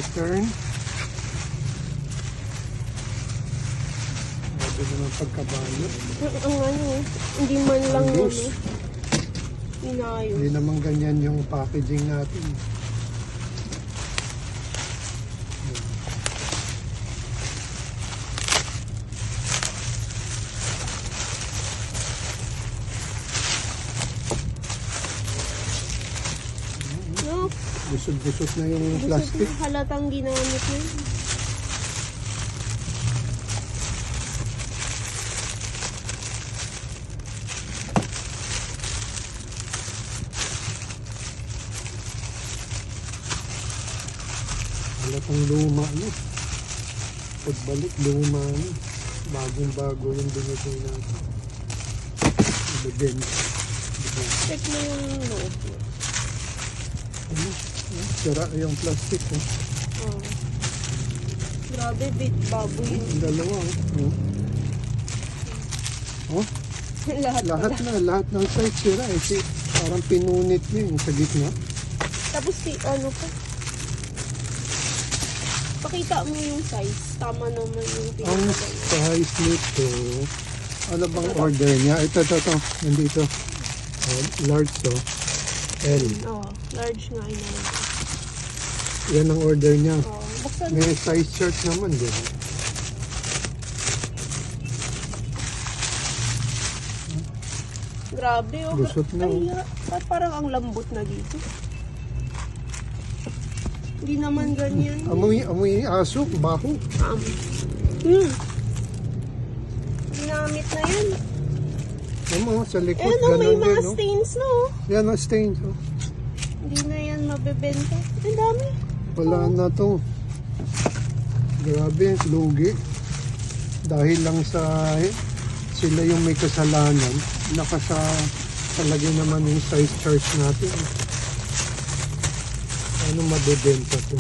Western. Grabe naman pagkabalot. Ang ano, hindi man lang Ang loose. inayos. Hindi naman ganyan yung packaging natin. No, Busog-busog na yung gusto plastic. ko halatang ginamit na yun. Halatang luma, no? Pagbalik, luma, no? Bagong-bago yung binigay natin. Ibigay. Check mo yung loob. Ano? Sira yung plastic, no? Oh. Grabe, bit baboy yun. Ang dalawa, oh. Oh, Lahat pala. lahat ng size sira. Eh. Parang pinunit niya yung sa gitna. Tapos ano pa? Pakita mo yung size. Tama naman yung Ang pinagay. size nito, ano bang order niya? Ito. Nandito. Large to. L. Oo, large nga yun. Yan ang order niya. Oo, buksan mo. May size chart naman din. Grabe, oh. Lusot na, oh. Ay, parang ang lambot na dito. Hindi naman ganyan. Amoy aso, baho. Ginamit na yan. Ano, sa likod, Eh, no, may ganun mga din, no? stains na, oh. Yan ang stain. Oh. Hindi na yan mabebenta. Ang dami. Wala na to. Grabe, lugi. Dahil lang sa sila yung may kasalanan, palagay naman yung size chart natin. Ano mabebenta to?